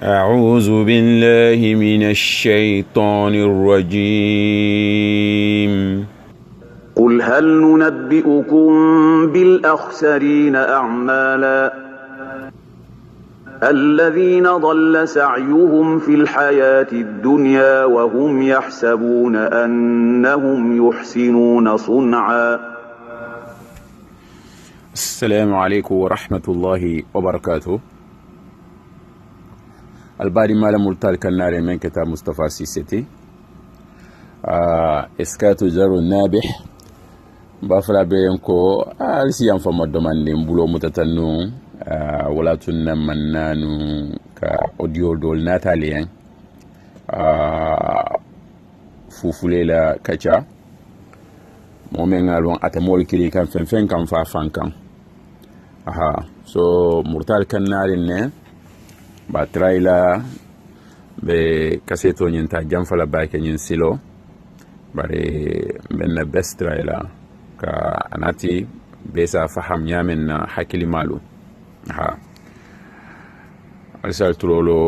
أعوذ بالله من الشيطان الرجيم. قل هل ننبئكم بالأخسرين أعمالا الذين ضل سعيهم في الحياة الدنيا وهم يحسبون أنهم يحسنون صنعا. السلام عليكم ورحمة الله وبركاته. الباري مالا ملتال كناري من كتاب مصطفى سيستي إسكاتو جارو النابح بافلا بينكو السيام فما دومان بلو متتنو ولا تنمنانو كأوديو دول ناتاليين فوفوليلا كاچا مومن alon atamol kili kan fen kan fa fankan so murtal kanari ne ba traila be kaseto nyinta jamfala ba kenyin silo bare benna best traila ka anati besa faham yamen hakili malu alsal tulolo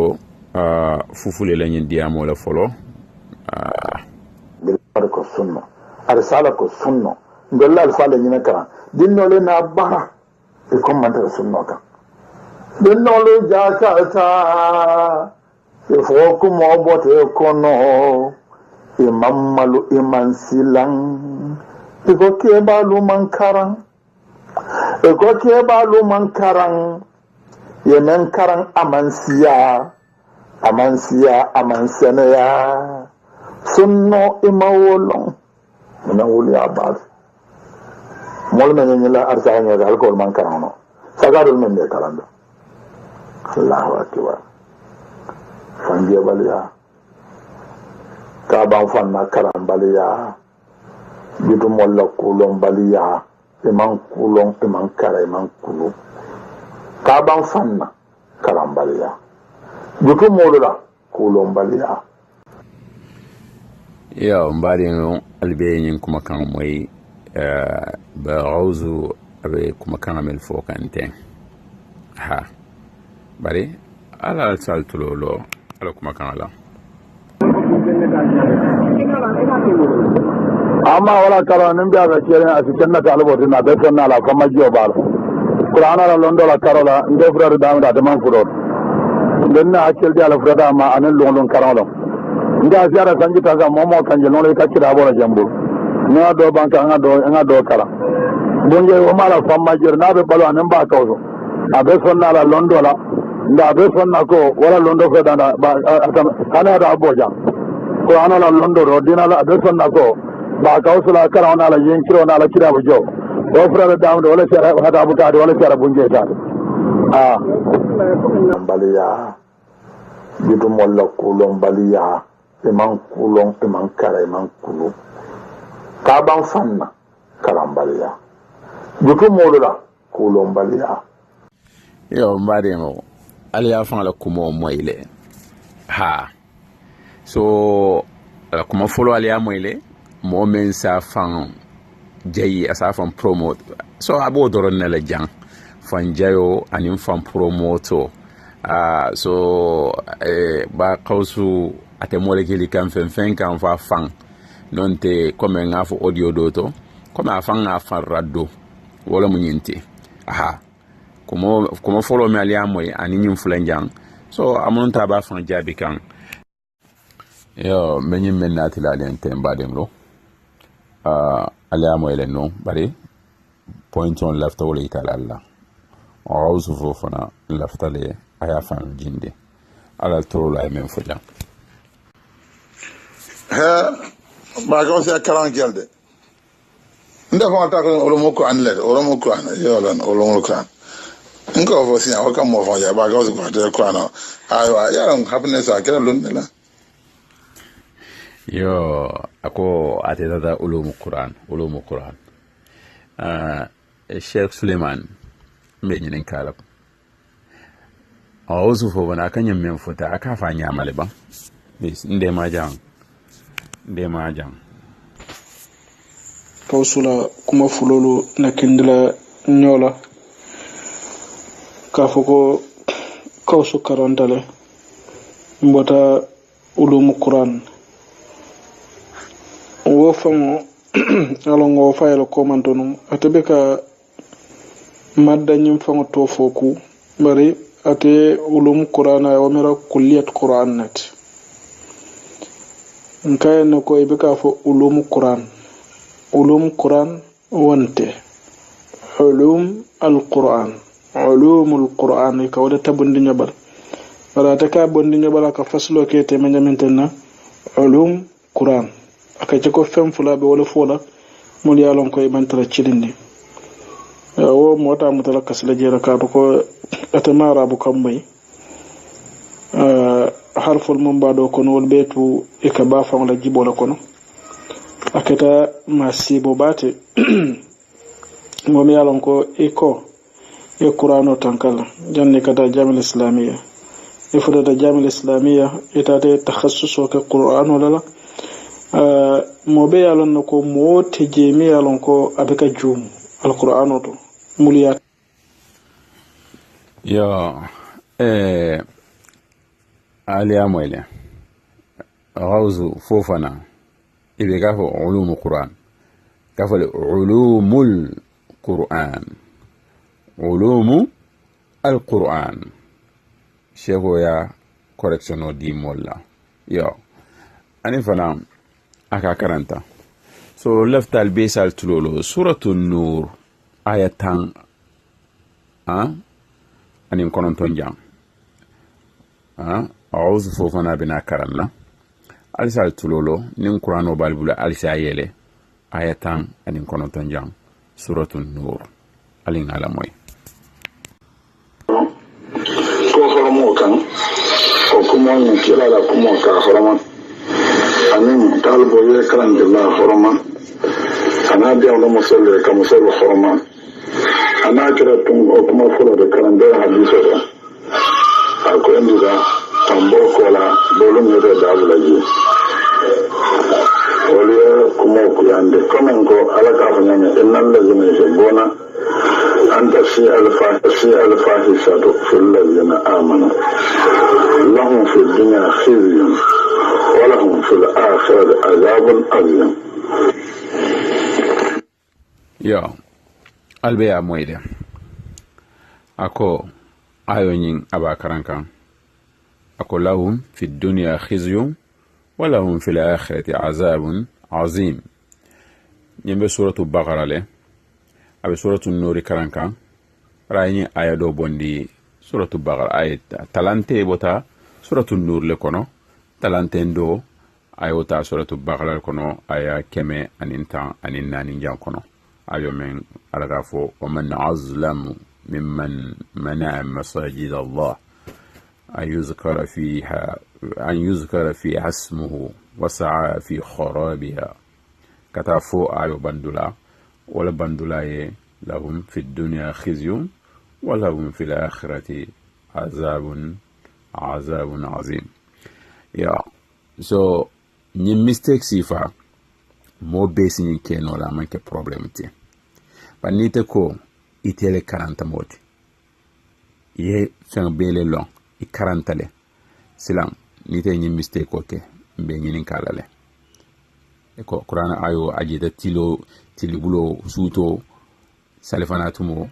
fufule la nyin diamo la folo ko sunno arsala ko sunno ndolla alfala nyina kan dinno le na bara e ko man ta sunno kan dinno le jakata e fo ko mo bote ko no e mammalu e mansilan e ko ke balu mankaran e ko ke balu mankaran ye men karan amansiya ya sunno e mawolon mina wuli abad mol men la arsanya ga alcohol man karano sagarul men de karando Allahu akbar fange baliya ka ban fanna karam baliya bidu molla kulon baliya iman kulon iman kara iman kulu ka ban fanna karam baliya bidu molla kulon baliya ya mbari no albeyin kuma kan moy ba gauzu abe kuma kan amel fokante bari ala saltulolo ala kuma kan ala amma wala kala nan biya ga kire a cikin na taliboti na da sanna la kuma jiyo ba qur'ana la londo la karola ndo frado da man furo denna akil dia la frada ma anan lon karola nda ziara sanji taga momo kanje non le kacira bola jambu na do banka nga do kala bonje o mala famma jir na be balo anan ba kawso abe sonna la londo la nda be sonna ko wala londo ko danda ana da aboja ko ana la londo ro dina la abe sonna ko ba kawso la kala ona la yenkiro na la kira bojo o frere damdo wala sera hada bukade wala sera bonje ta baliya bidu molla kulon baliya iman kulon iman kara iman kulu ka ban fanna karambaliya jutu molula kulon baliya yo mbade mo aliya fan la kumo moyle so la kuma folo aliya moyle mo men sa fan jayi asa fan promote so abo doron na la jang fan jayo anin fan promoto so ba kausu ate molekili kan fen kan fa fan nonte comme ngafo audio doto comme afan ngafan raddo wala munyinti como follow me ali amoy ani nyim fulanjang so amun ta ba fan jabi kan yo menyim menati la den temba dem lo ali amoy le no bari point on left wala itala awuzu fofana laftale aya fan jinde ala tolo ay men fuja ma ko se karan gelde nda ko ta ko olomo ko an yolan olomo ko an ngo fo si o kam mo fo ya ba ko ko de ko an ayo ya ran happiness a kala lon la yo ako ate dada ulumu Quran Sheikh Suleiman me nyinen kala awuzu fo bana kanyam men futa aka fa nyamale ba inde ma jang kawsula kuma fulolu na kindila nyola ka foko kawsu karantale mbota ulumu Qur'an wo fango alon wo fayelo komantonum atabe ka madda nyim fango to foku bari ate ulumu Qur'an ay wamira kulliyat Qur'an nat nkay na ko ibe ka fo ulumu Qur'an wante ulum al-Qur'an ulumul Qur'an ka wada tabundi nyabal wala ta ka bondi nyabala ka faslo ke te manyamintenna ulum Qur'an aka ko fem fula be wala fola mul yalon ko ibantara cilindi wo mota mutala kasla jera ka ko atamara bu kambay harful mambado kono wol betu e ka ba fa wala jibola kono akata masibo bate mo mi yalon ko e Qur'ano tankala janne kata jamil islamiyya e fudata jamil islamiyya itate takhassuso ke Qur'ano lala mo be yalon ko mo te jemi yalon ko abeka jum al-Qur'ano to muliyat ya ali amoyle rawzu fofana ibe gafo ulumul Qur'an gafo ulumul Qur'an ulumu al-Qur'an shego ya correction o di molla yo ani fana aka karanta so left al bisal tulolo suratul nur ayatan ani kononton jang a'udhu fofana bina karanna alisal tulolo nin Qur'ano balbula alisa yele ayatan ani kononton jang suratul nur alin alamoy kan ko kuma yin kira da kuma ka horoma anin talbo ya karanta la horoma ana da wala musalli ka musalli horoma ana kira tun ko kuma fura da karanta hadisi da akwai inda tambo kola bolum ne da abulaji wali kuma ku yande komen ko alaka fanya ne innal ladina yashbuna أنت في الفاحشة في الذين آمنوا لهم في الدنيا خزي ولهم في الآخرة عذاب عظيم. يا البيع مويدة أكو أيونين أبا كرانكا أكو لهم في الدنيا خزي ولهم في الآخرة عذاب عظيم. ينبي سورة البقرة له abe suratul nur karanka rayni aya do bondi suratul baqara ayat talante bota suratul nur le kono talante ndo ayota suratul baqara kono aya keme aninta aninani jang kono ayo men alagafo wa man azlamu mimman mana masajid Allah an yuzkara fiha ismuhu wa sa'a fi kharabiha katafo ayo bandula ولا بندلاي لهم في الدنيا خزي ولهم في الآخرة عذاب عظيم يا so ni mistake sifa mo besi ni keno la manke problem ti panite ko itele 40 moti ye fen bele long i 40 le silam ni te ni mistake ko ke be ni kala le ko Qur'an ayo ajida tilibulo suto salifanatumo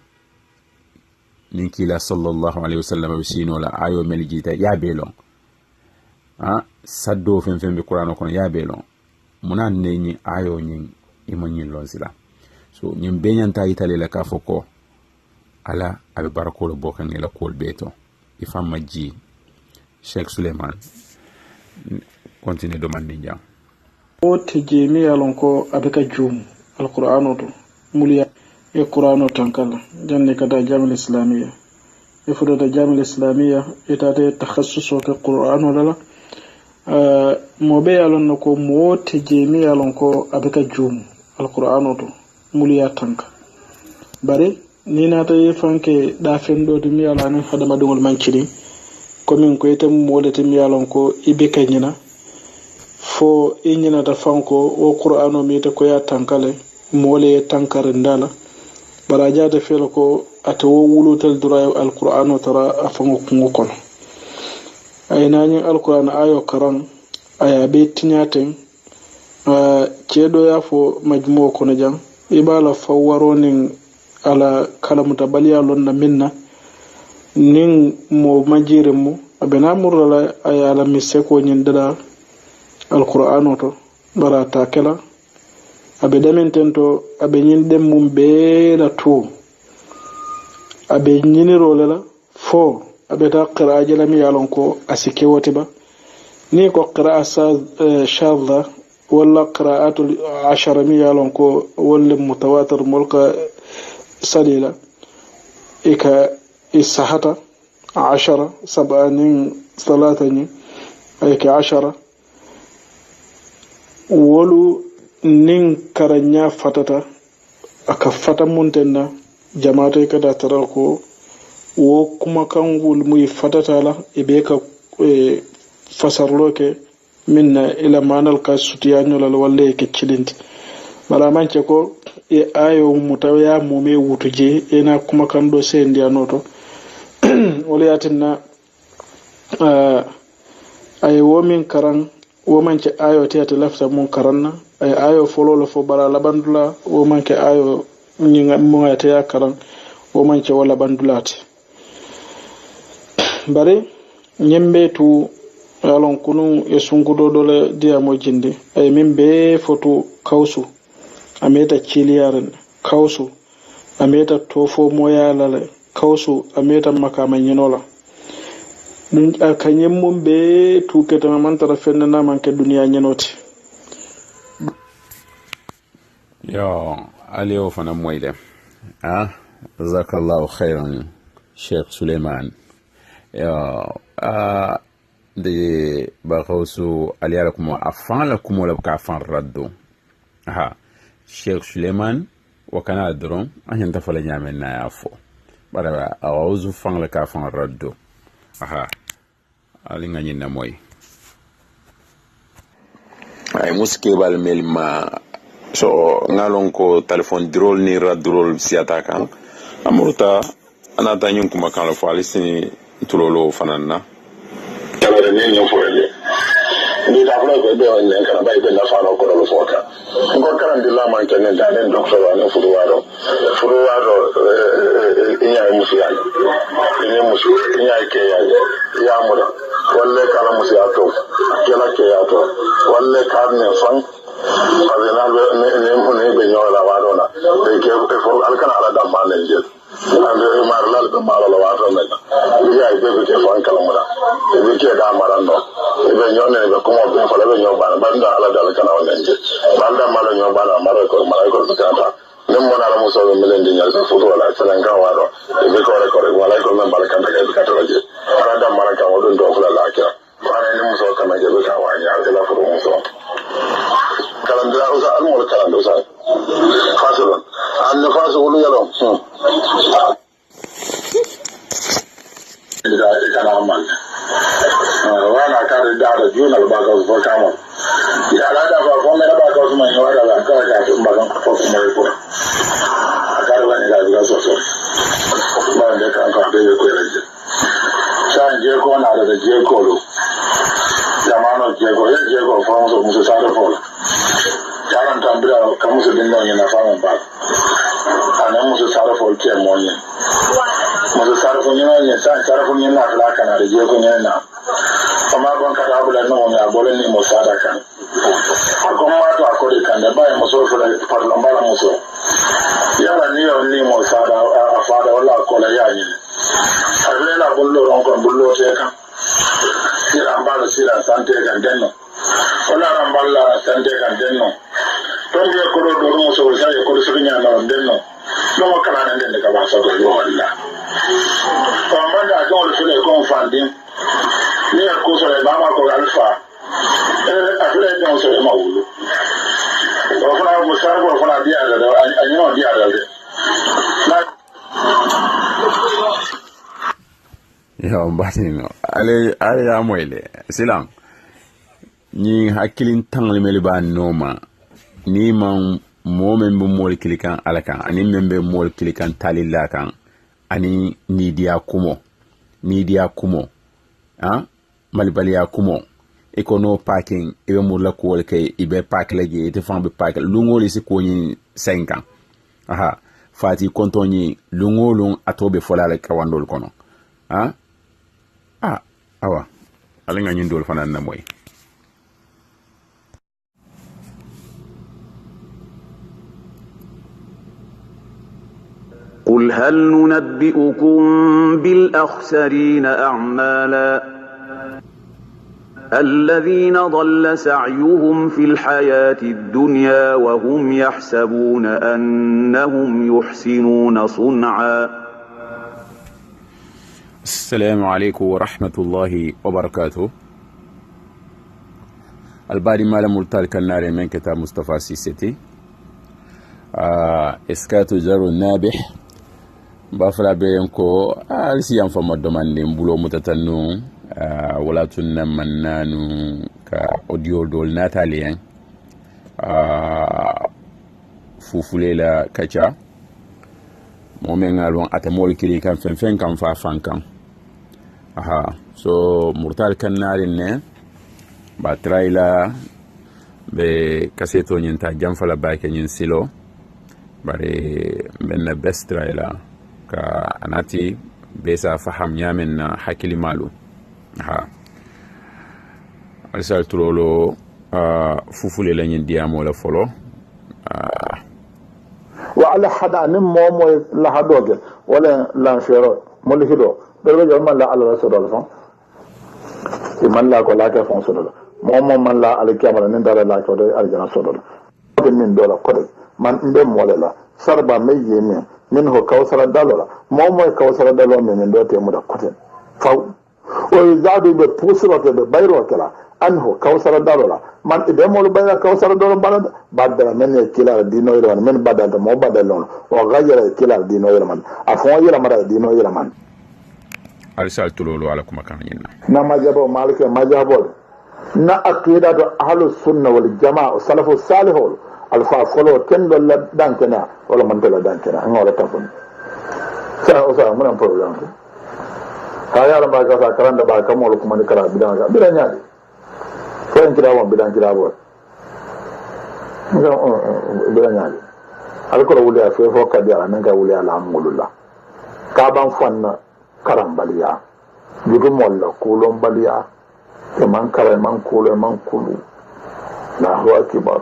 ninkila sallallahu alaihi wasallam bisino la ayo meljita ya belon saddo fen be Qur'an ko ya belon munan ne ni ayo nyin imanyin lonsila so nyim benyanta itale la kafoko ala abe barakolo bokan ne la kol beto ifam maji Sheikh Suleiman continue demande njang o tejemi yalon ko abeka jum al-Qur'ano to muliya e Qur'ano tankala janne kata jamil islamiyya e fudata jamil islamiyya itate takhassuso ke Qur'ano lala mo be yalon ko mo tejemi yalon ko abeka jum al-Qur'ano to muliya tanka bare ni nata yefanke da fendo de mi yalon ni hadama dongol manciri komin ko etem modete mi yalon ko ibeka nyina fo inyina da fanko o Qur'ano mi ta ko ya tankale mole tankar ndala baraja da felo ko atawo wulutal dura al-Qur'ano tara afango kungo kono ay nañin alquran ayo karan aya be tiñaten ceeɗo ya fo majmuo kono jang ibala fawwaro nin ala kalamuta baliya lonna minna nin mo majire mu abena murala aya ala miseko ñin dada alquran oto bara takela abe daminten to abe ñin dem mum beela to abe ñinirole la fo abe ta qiraaje lam yalon ko asike wote ba ni ko qira'a shadha wala qira'atul 10 mi yalon ko wala mutawatir mulka salila ika isahata 10 sabanin salatani ayka 10 wolu nin karanya fatata aka fata muntenna jama'ata kada tarar ko wo kuma kan wul muy fatata la ibe ka fasarlo ke minna ila manal ka sutiyanyo la walle ke cilinti bala manche ko e ayo mutawya mume wutuje ena kuma kan do se ndiya noto wala yatinna ay womin karan wo manche ayo tiyata lafta mun karanna ay ayo fololo fo bara labandula wo manke ayo nyinga mo ya karan wo manche wala bandulati bare nyembe tu yalon kunu e sungudo dole dia mo jindi ay min be foto kawsu ameta chiliyaren kawsu ameta tofo moyalale kawsu ameta makama nyinola dun akanyem mum be tu ketama mantara fenna na manke duniya nyinoti yo aliyo fana moyde jazakallahu khairan Sheikh Suleiman de bakausu aliyara kuma afan la kuma la ka afan raddo Sheikh Suleiman wakana dron an ta fala nyamen na yafo bara awuzu fan la ka afan raddo ali ngani na moy ay muske bal melma so ngalon ko telephone drol ni radrol siata kan amurta anata nyun kuma kan la fali sini tulolo fananna kala ne nyo foye ni da flo ko be on ne kana bay be na fano ko lo fota ko kan dilla man ken da den docteur wa no furuwaro inya musiya inya ke ya mura walle kala musiya to kala ke ya to walle kan ne fan azina ne mun ne be nyola wa do na de ke fo alkana ala da man ne je ande marlal be marala wa do na ya be ke fan kala mura be ke da marando be nyone be ko mo be fala be nyoba banda ala da alkana wa ne je banda mala nyoba na mara ko ka ta nem mona la muso be melendi nyal so fudo wala sanan ga wa do be ko wala ko men baraka da ka to je ala da maraka wa do fala la kira bana ne muso kana je be ka wa nya ala fudo muso kalandira usa almol kalando usa fasulun an fasul yalo ida kana man wana ka da juna ba ka zo kama ya la da ba ko me ba ka zo mai wala ba ka ba ko mai ko aka da ne da so ba da kan ka da ko ya san je ko na da je ko lo jamano je ko fa musu sa da fo yaran tambira kamu su dinga yin na famun ba anan musu sarrafa ke monye musu sarrafa ne sarrafa ne na kala kana da je ko ne na amma ban ka da bulan nan ya bolen ni musa da kan akon ma to akori kan da bai musu fara farlan bala musu yara ni yo ni musa da afada wala ko la yani arle la bullo ron ko bullo te kan sira ambala sira sante kan denno wala ramballa sante kan denno don je ko do muso sai ko su nya na denno no makala nan den ka ba sa ko wala ko manda ga wala su ne ko fandin ni ko so le ba ma ko alfa afle don so ma wulu ko fana mo sar ko fana dia da anyo dia da ya mbatino ale ya moyle silam ni hakilin tan limeli ba noma ni man momen bu mol kilikan alakan ani membe mol kilikan talilla kan ani ni dia kumo malibaliya kumo ikono parking ibe murla ko ke ibe park lagi ite fam be park lungoli si ko ni 5 ans aha fati kontoni lungolung atobe folale kawandol kono awa alinga nyindol fanan na moy قل هل ننبئكم بالأخسرين أعمالا الذين ضل سعيهم في الحياة الدنيا وهم يحسبون أنهم يحسنون صنعا. السلام عليكم ورحمة الله وبركاته. الباري مالا ملتال كالنار من كتاب مصطفى سيستي إسكات جر النابح بافلا بينكو السيام فما دومان بلو متتنو wala tunna mannanu ka audio dol natalien fufulela kacha momengalon atamol kiri kan fen kan fa fankan so murtal kan narin ne ba traila be kaseto nyinta jamfala ba ke nyin silo bare benna best traila ka anati besa faham nyamen hakili malu alisal tulolo fufule la nyin diamo la folo wa ala hada nim momo la hadoge wala la shero molhido be be man la ala rasul son e man la ko la ka fon sodolo momo man la ala kamara nin dala la ko do aljana sodolo be min dola ko man mbe molela sarba me yemi min ho kawsara dalola momo kawsara dalo min do te mu da koten faw ويزاد بپوسرو کے بيرو کلا انه كوثر دارولا من ادمول بيرا كوثر دارو بلد بدل من كلا دينو يرمان من بدل مو بدلون وغير كلا دينو يرمان افون يرمان دينو يرمان ارسال تلولو عليكم كان ينا نما جابو مالك ما جابو نا عقيده اهل السنه والجماعه السلف الصالح الفا فلو كندو لا دانكنا ولا من تلا دانكنا ngora tafun sa osa mun problem kaya ba ka sa karanda ba ka mol kuma ni kara bidan ga bidan ya ko en kira won bidan kira bo bidan ya alko wuli a fe fo ka dia nan ga wuli ala amulullah ka ban fanna karam baliya yugo molla kulon baliya ke man kare man kulo man kulu Allahu akbar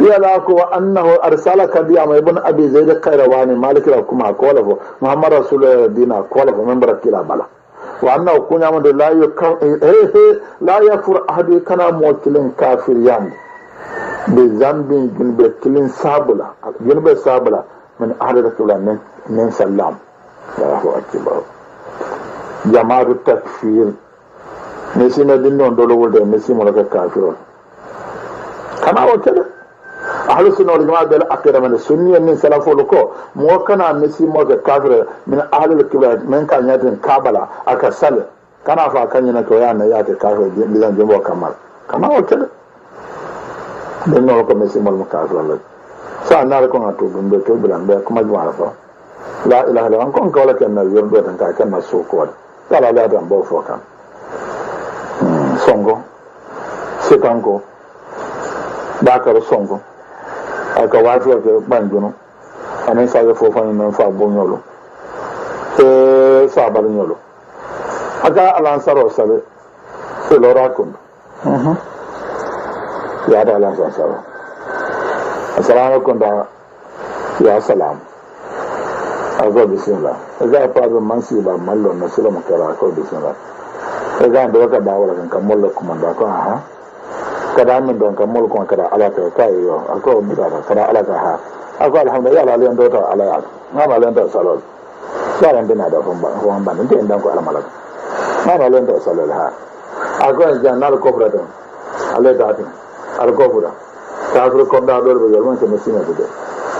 ya la ko annahu arsalaka bi ama ibn abi zaid khairawani malikira kuma ko la muhammad rasulullah dina ko la member kila bala وأنه كنا من لا يفر أحد كان موكلين كافر يام بذنب جنب كلين سابلا جنب سابلا من أهل رسول الله من سلام الله أكبر جماعة التكفير نسينا دينون دولو ولد نسيم لك كافرون كما وكذا أهل السنة والجماعة بالأخير من السنية من سلف ولكو موكنا نسيم لك كافر من أهل الكبار من كان يتن كابلا أكسل كان فاكن ينكو يانا ياتي كافر بيزان جمعو كمال كما وكذا دينون لكو نسيم المكافر لك سأنا لكم أتوبون بيتو بلان بيكم أجمع رفا لا إله إلا أنكم كولك أن اليوم بيتن كاكن مسوك ود قال لا يدن بوفوكا songo sikango bakaro songo aka wafi ke banjuno anen sa fo fa non fa bonyolo sa balnyolo aka alansaro sabe se lora kun ya da alansaro assalamu alaikum da ya salam ago bismillah ega pa do mansi ba mallo na silo makara ko bismillah ega ndo ka ba wala kan mollo komanda ko ha kada min don kan mollo ko kada alaka kai yo ako bidara kada alaka ha ako alhamdulillah ala len do ta ala ya ngama len ta salol saran dina da fon ba fon ba ndin dan ko almala ngama len ta salol ha ako janal ko brado ale dati al ko fura ta fur ko da do be yalman se mesina de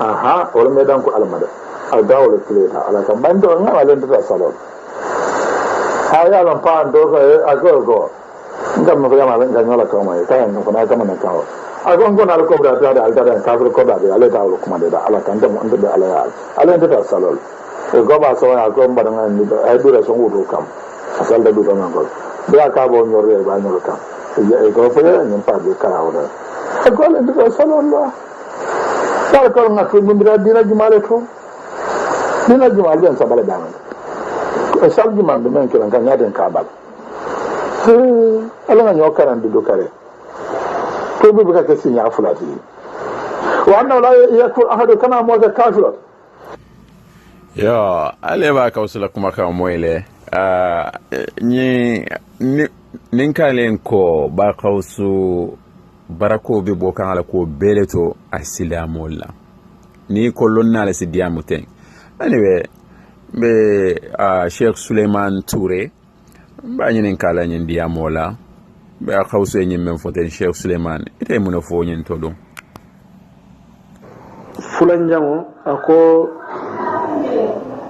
aha wala me dan ko almala al dawle kleta ala kan bando ngama len ta salol haya ban pa ndo ko ago ngam no yama ben ganyola ko mai tay no na kama na kawo ago ngona ko bra da alda da ka ko da ale ta ko kuma da ala kan da mun da ala ya ala da salol e go ba so ya ko mbadan ni da ai dura son wuto kam asal da dudo nan ko ya ka bo ñorre ba ñoro kam e ko fa ñen pa de kala wala e ko le ko sallallahu sala ko na ko mbira dina jumale to dina jumale den sabale dama e sal jumande men kiran kan yaden ka bal ala na ñokaran du kare to be ka sinya fulati wa anna la yakun ahadu kana mo ka kafirat yo ale ba ka usula kuma ka moyle nin kalen ko ba kausu barako be bo kan ala ko beleto asilamolla ni ko lonna la sidiamu ten anyway be Sheikh Suleiman Touré ba ñinen kala ñen diamola be kausu ñen men foten Sheikh Suleiman ite mun fo ñen to dum fulan jango ako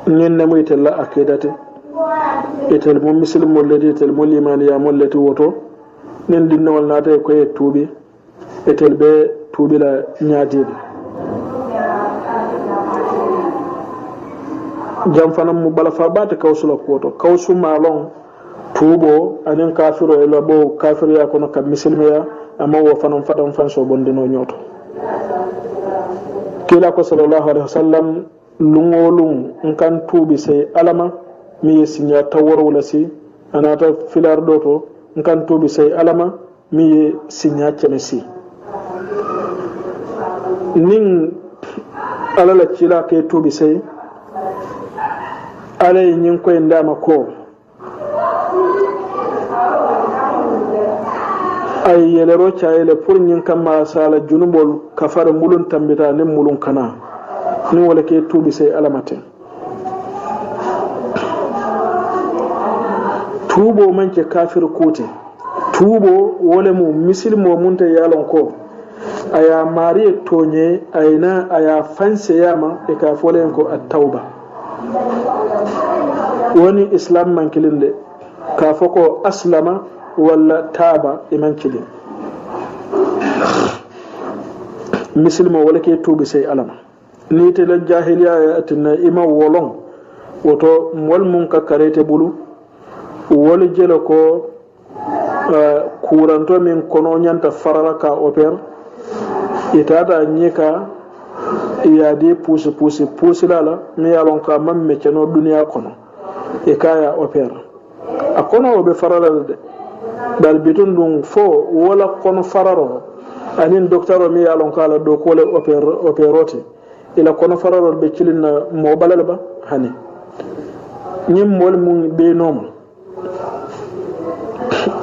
ñen namu itella akidate etel mo muslim mo ledi etel mo liman ya mo leti woto nen dinnawal naata ko e tuubi etel be tuubi la nyaadibe jam fanam mo bala fa bata kawsula koto kawsu malon tuubo anen kafiro e labo kafiro ya kono kam muslim ya amma wo fanam fadam fanso bondino nyoto kila ko sallallahu alaihi wasallam lungolum nkan tuubi sai alama mi sinya tawar wala si anata filar doto nkan tuubi sai alama mi sinya kemesi nin alala kila ke tuubi sai alay nyin ko ndama ko ay yelero chayele pour nyin kamma sala junubol kafar mulun tambita nim mulun kana ni wala ke tuubi sai alamate tuubo manke kafir kote tuubo wala mu misilmo munta yalon ko aya mari tonye ayna aya fanse yama e ka folen ko at-tauba woni islam mankilinde ka foko aslama wala taba e mankilin misilmo wala ke tuubi sai alama ni te la jahiliya atina ima wolon woto mol mun ka karete bulu wol jelo ko kuranto min kono nyanta farara ka oper itata nyika ya de pusi lala mi yalon ka mamme keno duniya kono e kaya oper akono be farara de dal bitun dum fo wala kono fararo anin docteur mi yalon ka la do ko le operote ila kono fararo be kilina mo balal ba hani nyim mol mun be noma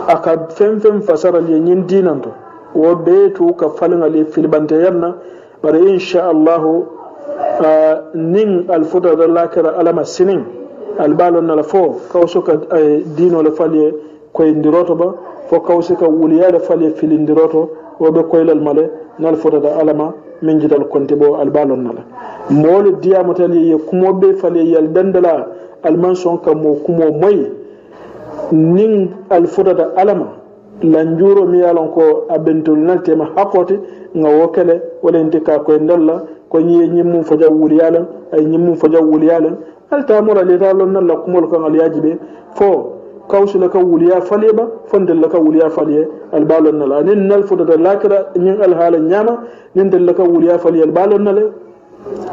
aka fem fasara li nyin dinanto wo be tu ka falnga li filbante yanna bare insha Allah nin alfuda da lakira alama sinin albalon na la fo kawso ka dino la falye koy ndiroto ba fo kawso ka wuliya la falye filindiroto wo be koylal male nal fuda da alama min jidal konte bo albalon na la mol diamotal ye kumo be falye yal dandala almanson ka mo kumo moy nin alfuda da alama lanjuro mi yalon ko abentul naltema hakote nga wokele wala intika ko ndalla ko nyi nyimum faja wuli yalan ay nyimum faja wuli yalan alta mura le talon nan la kumol kan al yajibe fo kawsula ka wuli ya faleba fondel ka wuli ya falye al balon nala nin nal fuda da lakira nin al hala nyama nin del ka wuli ya falye al balon nala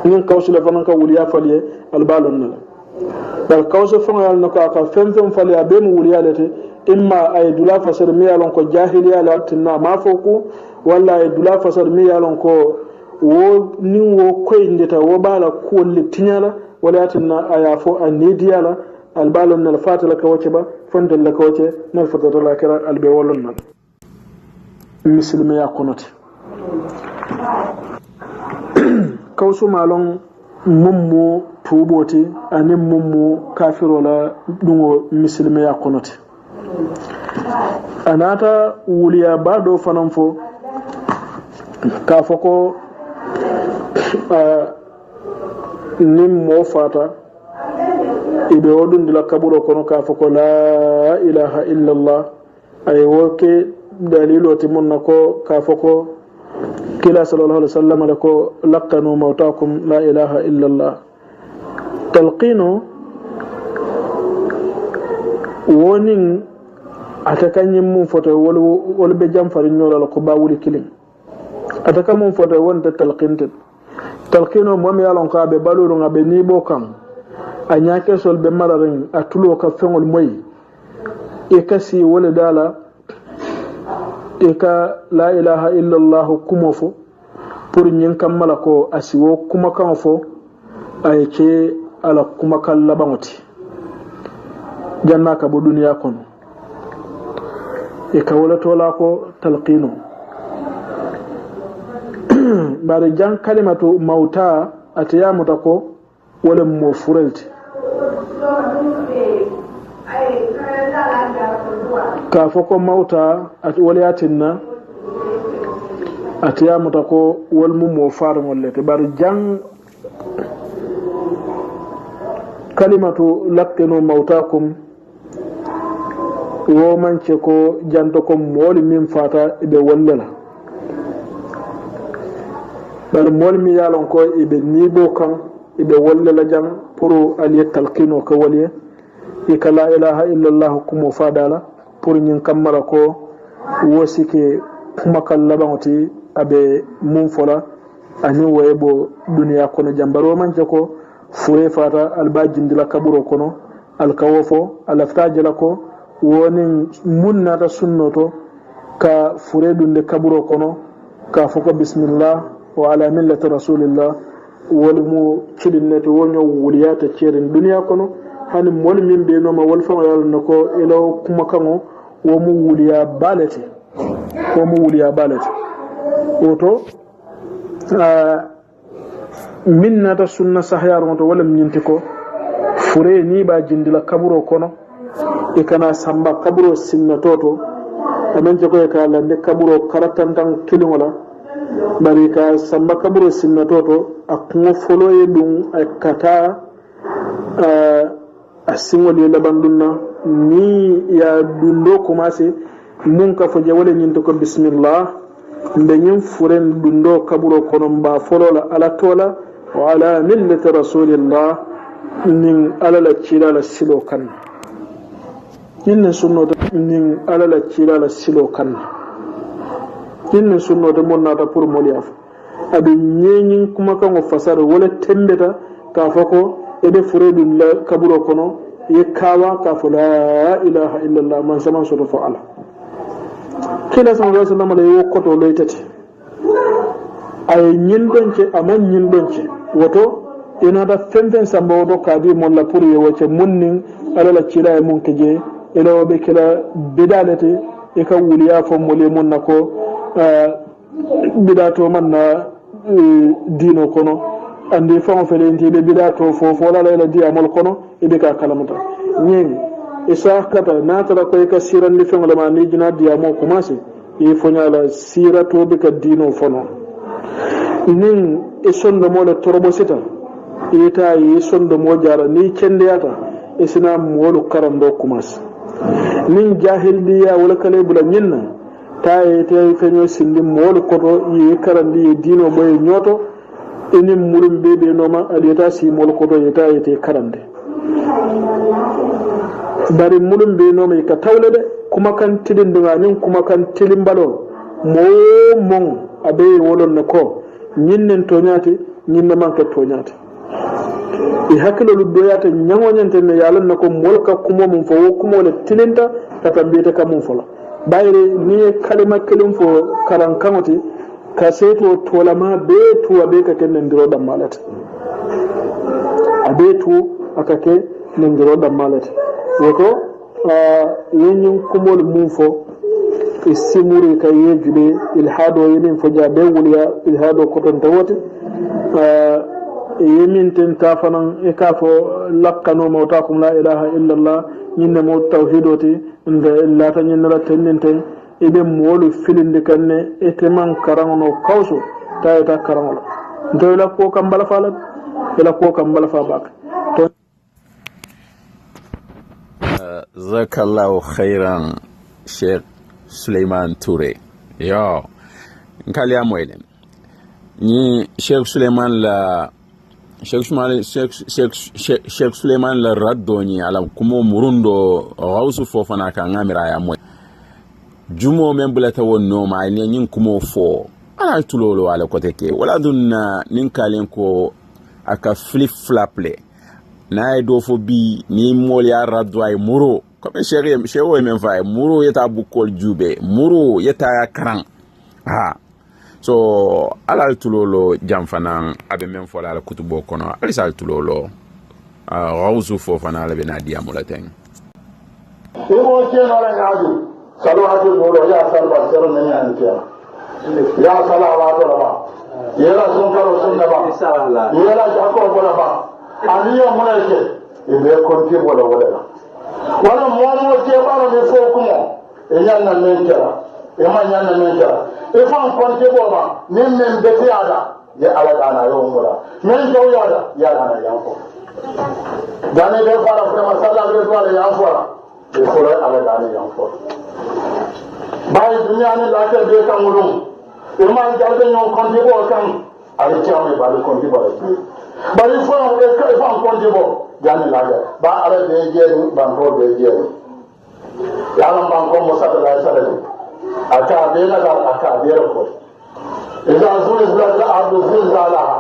nin kawsula fanan ka wuli ya falye al balon nala dal kawso fongal no ka fem falye be mu wuli yalete imma ay dula fasar mi yalon ko jahiliya la tinna ma foku walla ay dula fasar mi yalon ko wo nin wo koy ndeta wo bala ko le tinyala wala tinna aya fo anidiyala al balon nal fatala ka wace ba fondal la ka wace nal fatata la kira al be wolon nan muslimi ya kunati kawsu malon mummu tuboti anin mummu kafirola dungo muslimi ya kunati anata wuliya bado fanan fo ka foko nim mo fata ibe wodun dila kaburo kono ka foko la ilaha illa allah ay woke dalilo timunna ko ka foko kila sallallahu alaihi wasallam ko laqanu mautakum la ilaha illa allah talqinu wonin ataka nyim mum foto wol be jam fari nyola ko ba wuli kilin ataka mum foto wonta talqino mom yalon ka be baluru ngabe ni bo kan anyake sol be mararin atulo ka fengol moy e kasi wala dala e ka la ilaha illa allah kumofo pour nyin kammala ko asiwo kuma kan fo ay ke ala kuma kan labangoti janna ka bo duniya kono e ka wala tola ko talqino bare jan kalimatu mauta atiyamuta ko wala mo furelti ka foko mauta at waliyatinna atiyamuta ko wal mo faru ngollete bare jan kalimatu laqinu mautakum wo manche ko janto ko moli min fata be wallela bar mol mi yalon ko ibe nibo kan ibe wallela jang pour aliyat talqino ko waliye e kala ilaha illa allah kumo fadala pour nyin kamara ko wosike kuma kallabangoti abe mum fola ani waybo duniya kono jambaro manche ko fure fata albajindila kaburo kono alkawofo alaftajala ko woni munnata sunnoto ka fure dunde kaburo kono ka foko bismillah wa ala millati rasulillah wol mu cilinneto wonyo wuliyata cerin duniya kono hani mol min be no ma wol fa yalla nako elo kuma kango wo mu wuliya balete oto minnata sunna sahyar ngoto wala nyinti ko fure ni ba jindila kaburo kono e kana samba kaburo sinna toto amen ko e kala ne kaburo karatantan kilingola bari ka samba kaburo sinna toto akko foloye dum akata asingoli labandunna ni ya dundo commencé mun ka fo jawale nyinto ko bismillah mbe nyim furen dundo kaburo kono ba folola ala tola wa ala millati rasulillah nin alala cila la silo kan inna sunnata nin alala cila la silo kan inna sunnata monnata pour moliaf abi nyenyin kuma kan fasar wala tembeta ka fako ebe furedun la kaburo kono yekawa ka la ilaha illallah man sama soto fa ala kila sallallahu alaihi wasallam la yokoto loytati ay nyindonce amon nyindonce woto ina da fenfen samba woto kadi mon la pour yewoce munnin alala cila e mun keje ila be kila bidalete e ka wuliya fo mole mun nako bidato man na dino kono andi famo fele ntibe bidato fo la la di amol kono e be ka kalamuta nyen isa kata na tara ko e ka siran li fengo ma ni jina di amo commencé e fonyala sirato be ka dino fono nin e sondo mo le torobo sita ita yi sondo mo jara ni cendeyata e sina molu karando kumas nin jahiliya wala kale bula nyinna ta e te fenyo sindi molu koto yi karandi yi dino boy nyoto eni mulum bebe noma alita si molu koto yita yete karande bari mulum be noma ka tawlede kuma kan tidin dunga nin kuma kan tilimbalo mo mon abe wolon ne ko nyinnen toñati nyinne manke toñati e hakkilo luddoyata ñagoñante ne yalan nako molka kumo mum fo wo kumo le tilinta kata mbiyete ka mum fola bayre ni kalima kelum fo karan kangoti ka seto tolama be tu abe ka ken ndiro dam malata abe tu akake ndiro dam malata woto yenyum kumol mum fo istimuri ka yejude ilhado yemin fo jabe wuliya ilhado koton tawoti yemin ten tafanan e ka fo lakkano mawtakum la ilaha illa allah nyinne mo tawhidoti nde illata nyinna tennenten ibe molu filinde kanne eteman karangono kawso tayata karangola do la ko kam bala fala ila ko kam bala fa bak to zakallahu khairan sheikh Suleiman Touré yo nkali amoylen ni sheikh Suleiman la sheikh Suleiman la raddoni ala kumo murundo gausu fofana ka ngamira ya moy jumo men bulata wonno ma ni nyin kumo fo ala tulolo ala kote ke wala dunna nin kalen ko aka flip flap le na e do fo bi ni mol ya radwa e muro comme chéri men fa muro yeta bukol jube muro yeta karan so ala tulolo jamfana abe men fo la kutubo kono ali sal tulolo rawzu fo fana la bena diamula ten imo keno la ngaju salawatu dolo ya salwa sero men antiya ya salawatu la yela sunkaro sunna ba yela jako bola ba aniya munake ibe konti bola wala momo ke baro ne fo kumo e nyanna men kera e ma nyanna men kera e fa konti boba nin men beti ada ya ala dana yo ngora men jaw yada ya dana yanko dane be fara fara masala be fara yanko e fora ala dana yanko bay dunya ni la ke be kamulum e ma jalbe nyon konti bo kan ala tiame ba konti bo bari fo e fa konti bo jani laga ba ala be jeru banko be jeru yalan banko musa da sallallahu aka be na da aka be ko idza zulzilat al-ardu zilzalaha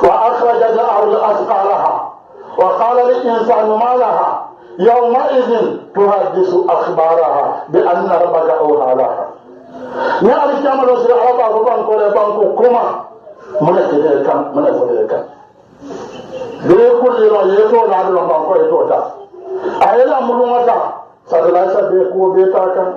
wa akhrajat al-ardu asqalaha wa qala lil-insanu ma laha yawma idhin tuhaddisu akhbaraha bi anna rabbaka awhalaha ni al-kiyama rasul Allah banko le banko kuma muna ke kan muna fode kan bere kulli ro yeto la do banko e tota ayela mulumata sadala sabe ko be ta kan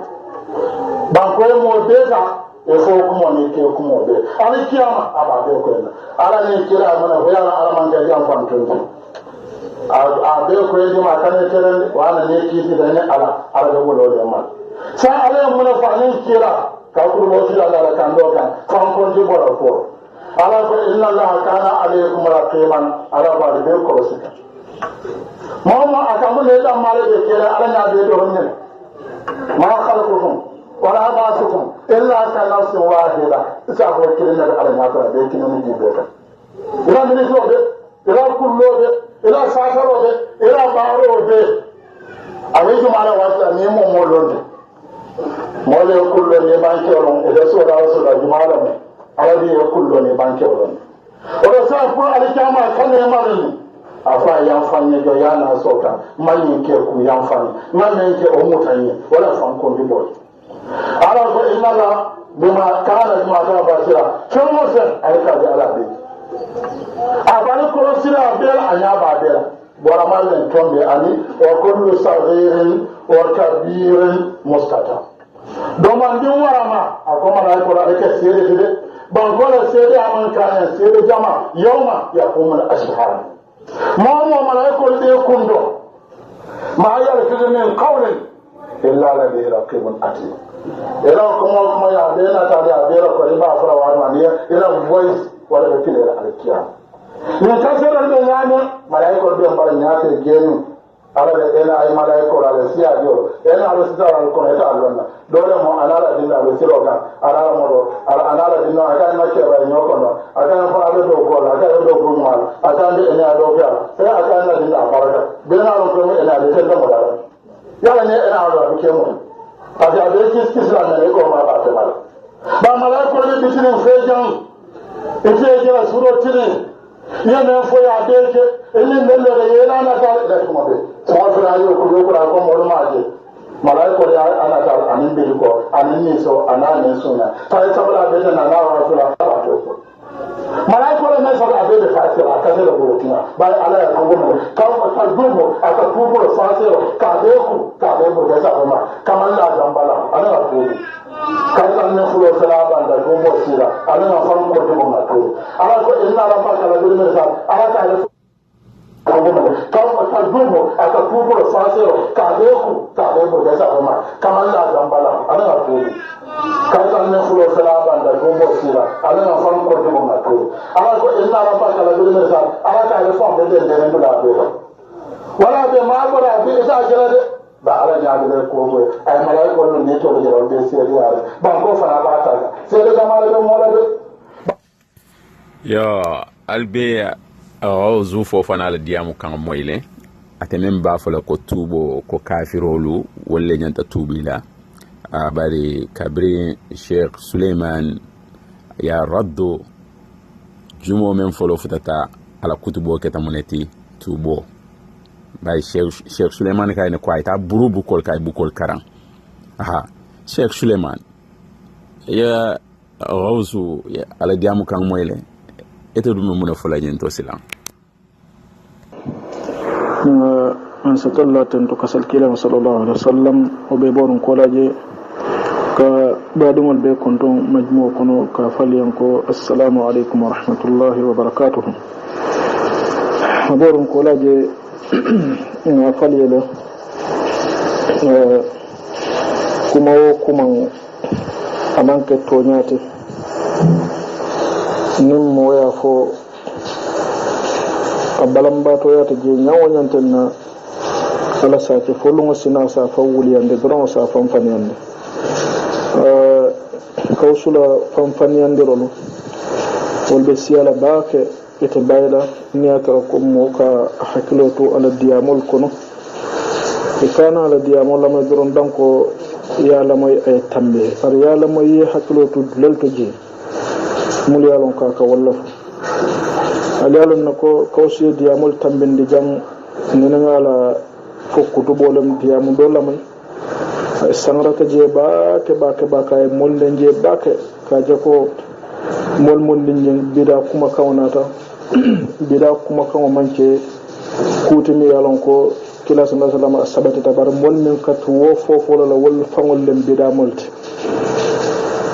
banko mo be ta e fo ko ni ke ko mo be ani kiyama aba be ko na ala ni kira mana ho yala ala man ga jam fam tun a be ko ni ma kan teren wala ne ki ti da ne ala do lo le ma sa ala mun fa ni kira ka ko mo ti ala kan do kan fam ko ji bora ko ala ko inna allaha kana alaykum raqiban ala ba de ko sika mama akamu ne da male de kira ala na be do honne ma khalaqakum wala ba'athukum illa ka nafsin wahida isa ko kirin da ala na ta be kinin ni be ka ila ni so be ila kullo be ila sakaro be ila baro be awi jumala wata ni mo mo londe mo le kullo ni ban kero e so da jumala me alabi ya kullo ne banke wurin o sa ko alikama kan ne marin afa yan fanye do yana soka manyi ke ku yan fanye manyi ke o mutanye wala fan ko bi boy ala ko inna la bima kana bima ta basira kan mo se alika da alabi abali ko sira bela anya ba bela bora malen tombe ani wa kullu saghirin wa kabirin mustata do man din warama akoma la ko la ke sire bankola sede aman kana sede jama yawma yaqumul ashhad ma malaikul de kundo ma yalfizu min qawlin illa ladhi raqibun atid ila kuma ya bena ta ya bera ko ba fara wa ma ila voice wala be kile alkiya ni kasara de yana malaikul de bara nyaate genu ala de ena ay malaikul ala siya dio ena ala sita ala ko eta alwana dole mo anala dinna be siroga ala mo do anala dinna aka ma ke ba nyoko no aka fa ala do ko aka do ko mo aka de ena do ya sai aka na dinna baraka bena ro ko ena de tenda mo dala yala ne ena do ke mo aka de kis la ne ko ma ba te mala ba malaikul de bitinin fejan ite jira suro tini yana fo ya deke elin ne le yana na ta da kuma be to fara yo ko ko mo ma je malaiko ya ana ta anin be ko anin ni so ana ne so na ta ta bala be na na wa so la ba to malaiko ne so da be fa se aka se da ko tina ba ala ya ko mo ka ta dubo aka tubo fa se ka be ku ka be mo da sa ma kamar la zambala ana ba to kan ne fulo sala banda ko mo sira ana na fam ko to ma to ala ko inna rabbaka la bil mirsad ala ta da ka dubo aka tubo fa se ka be ku ka be mo da sa ma kamar la zambala ana na to kan ne fulo sala banda ko mo sira ana na fam ko to ma to ala ko inna rabbaka la bil mirsad ala ta da fam de ne do la do wala be ma ko la be sa jela de ba ala nyaade be ko ko ay malaiko no ne to de ron be sede yare ban ko fana ba ta sede jamale be mo la de yo albe o zu fo fana la diamu kan moyle atemen ba fala ko tubo ko kafirolu wolle nyanta tubila bari kabri Sheikh Suleiman ya raddo jumo men folo futata ala kutubo keta moneti tubo bay Sheikh Suleiman kay ne ko ayta buru bukol kay bukol karan Sheikh Suleiman ya rawsu ala diamu kan moyle ete dum mun fola nyento silam an satalla tan to kasal kila sallallahu alaihi wasallam o be borun kolaje ka badumol be konton majmu kono ka faliyan ko assalamu alaikum wa rahmatullahi wa barakatuh borun kolaje ina faliyela kuma kuma amanke toñate nin moya fo a balambato je ñawoñanten na ala sake fo lungo sina sa fa wuliyande doron sa fanfaniyande kawsula fanfaniyandirolu wolɓe siyala baake ete bayla niyatara kommo ka hakkilo to ala diyamol kono e kana ala diyamol lamay doron danko yalamoy ay tambe ar yalamoy ye hakkilo to dulelto je mul yalon kaka walla fo alyalon nako kawsiye diyamol tambinde jang nenangala fokkutu bolem diyamu do lamay sangrata je bake ay molde je bake ka jako mol mondin bida kuma kawnata bida kuma kawo manke kutimi yalon ko kila sallallahu alaihi wasallam sabati tabar mol men kat wo fofo la wol fangol lem bida molti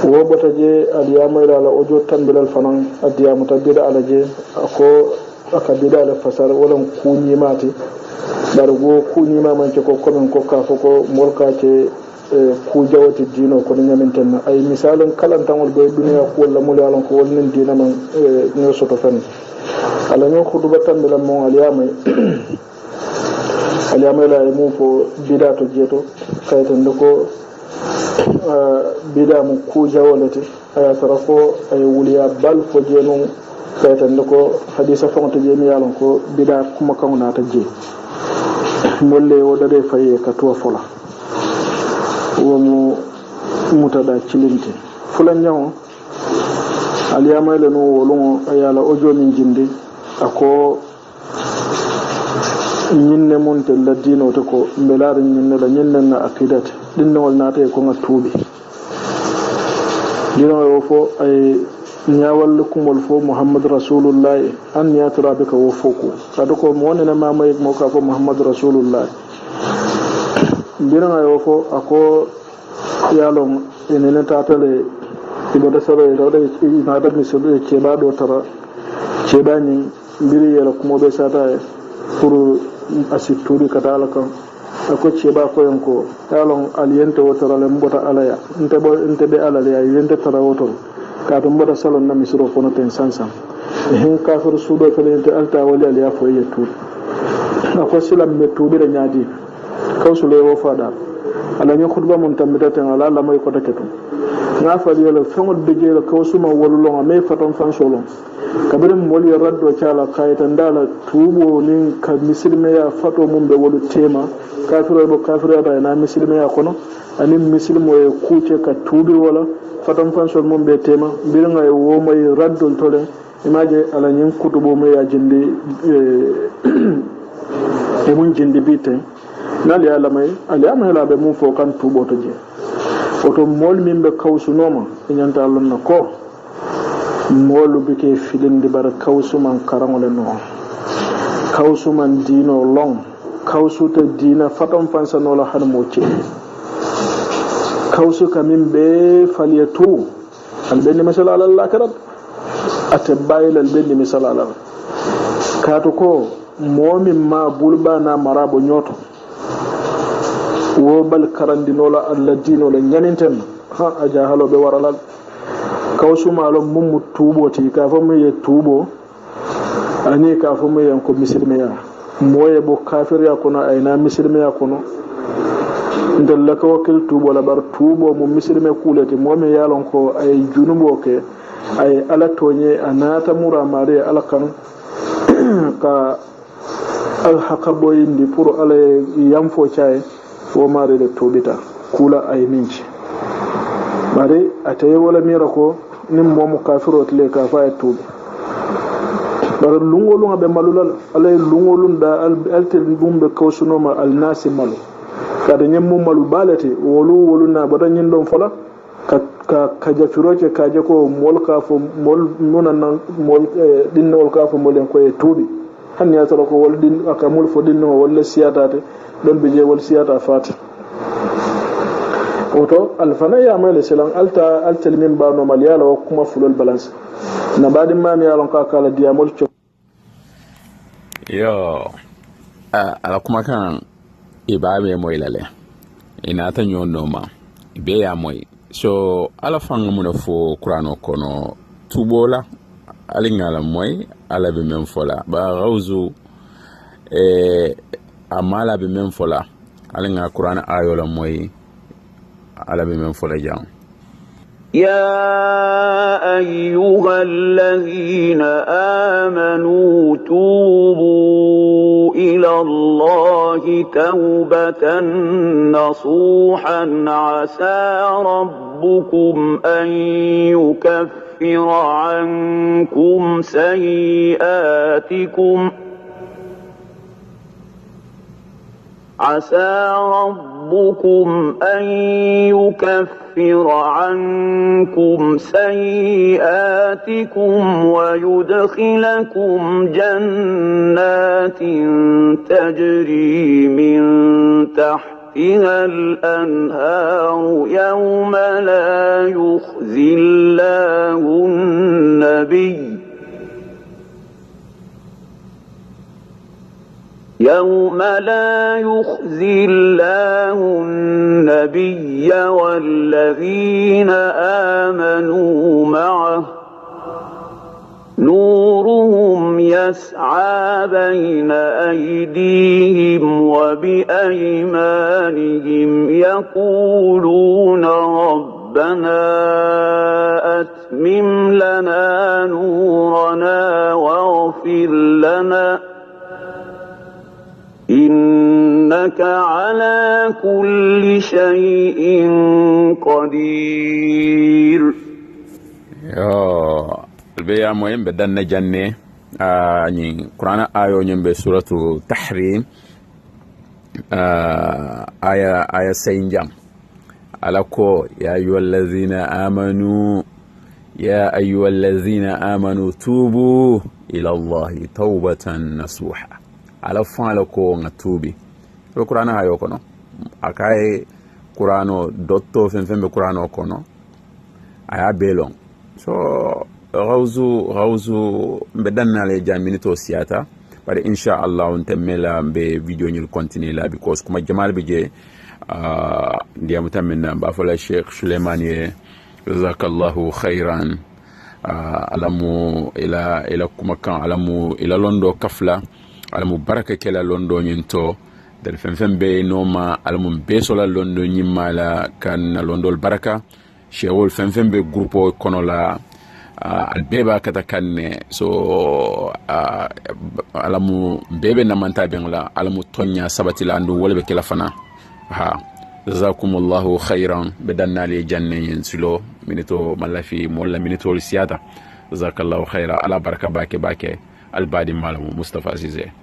wo bota je aliyama ila la ojo tambilal fanan adiyamu tabida ala je ako aka bida la fasar wala kunyi mati dargo kunyi ma manke ko komen ko ka foko mol ka ce ku jawati dino ko nyaminten ay misalan kalantangol be duniya ko wala mul yalon ko wonnin dina man no soto fan ala ñu khutuba tambila mo aliyama la mu fo bida to jeto kaytan ko bida mu ku jawalati aya tarafo ay wuliya bal fo jenu kaytan ko hadisa fonto je mi yalon ko bida kuma kawna ta je molle wo dade faye ka to fola womo mutada cilinte fulan nyawo aliyama le no wolongo ayala ojo min jindi ako ñinne mon te la dino to ko mbelar ñinne la ñinne na akidat dinnol naate ko nga tuubi dino wo fo ay ñawal kumol fo muhammad rasulullah an yatra bika wo foko kado ko mo ne ma may mo ka fo muhammad rasulullah dino wo fo ako yalon enene tatale ibada sare rawda ina da misalo ke ba do tara ke bani biri yala kuma be sata pour asituri katala kan ako ce ba ko yanko yalon aliyente wotara le mbota alaya inte be alaya yente tara wotor ka to mbota salon na misiro kono ten sansan hin kafir sudo fele inte alta wali aliya fo yetu ako silam me tubira nyaadi kawsule wo fada ala ñu khutba mun tamita tan ala la may ko taketu na fa yelo fengol beje la kawsuma wolulon ame faton fan solo kabirin moli raddo cala kaytan dala tubo nin ka misilme ya fato mum be wolu tema kafiro bo kafiro da na misilme ya kono ani misilmo e kuce ka tubi wala faton fan solo mum be tema biringa e wo may raddo tole imaje ala nyin kutubo me ya jindi e mun jindi bite nali alamay la be mun fo kan tubo to je oto mol min be kawsunoma nyanta lonna ko molu bike filindi bar kawsuman karangole no kawsuman dino long kawsuta dina faton fansa no la han moci kawsu kamin be faliyatu albenni masala Allah karat atbayil albenni misala Allah kato ko momin ma bulba na marabo nyoto wo bal karandinola alla dino la nyaninten ha ajahalo be waralal kawsuma lo mum tubo ti ka famu ye tubo ani ka famu yan ko misilme ya moye bo kafir ya kono ayna misilme ya kono ndalla ko wakil tubo la bar tubo mo misilme kuleti momi yalon ko ay junubo ke ay ala tonye anata mura mare ala kan ka al hakabo indi pour ala yamfo chaye wo mare le tobita kula ay minci bari ataye wala mira ko nim momu kafiro tile ka fa tubi bar lungolun be malulal alay lungolun da altel bumbe kawsunoma al nasi malu kada nyemmu malu balati wolu na badan yin don fala ka jafiroke ka je ko mol ka fo mol nunan mol dinnol ka fo molen ko e tubi han ya tara ko wol din aka mol fo dinno wala siyata te don be je wol siyata fati oto alfana ya male selan altel min ba no mal yala kuma fulol balance na badin ma mi yalon ka kala diamol cho yo ala kuma kan ibabe moy lale ina ta nyono ma be ya moy so ala fanga mun fo qur'ano kono tubola alingala moy ala be men fola ba gauzu amala be men fola alinga qur'ana ayola moy ala be men fola jam يا أيها الذين آمنوا توبوا إلى الله توبة نصوحا عسى ربكم أن يكفر عنكم سيئاتكم عسى ربكم أن يكفر عنكم سيئاتكم ويدخلكم جنات تجري من تحتها الأنهار يوم لا يخزي الله النبي يوم لا يخزي الله النبي والذين آمنوا معه نورهم يسعى بين أيديهم وبأيمانهم يقولون ربنا أتمم لنا نورنا واغفر لنا إنك على كل شيء قدير. البيع مهم بدنا جنة يعني قرآن آية نجيب سورة التحريم آية سينجام على كو يا أيها الذين آمنوا توبوا إلى الله توبة نصوحا ala fala ko ngatubi be qur'ana hayo kono akai qur'ano dotto fembe qur'ano kono aya belon so rawzu bedanna le jamini to siata bari insha Allah on temela be video nyul continue la because kuma jamal be je ndiam tamina ba fala Sheikh Suleimani jazakallahu khairan alamu ila kuma kan alamu ila londo kafla alamu baraka kela londo nyinto dal fenfen be noma alamu besola londo nyimala kan londo baraka shewol fenfen be grupo kono la albeba kata kanne so alamu bebe namanta bengla alamu tonya sabati la andu wolbe kela fana ha jazakumullahu khairan bedanna li jannatin silo minito malafi molla minito siata jazakallahu khaira ala baraka bake albadi malamu Mustafa Azize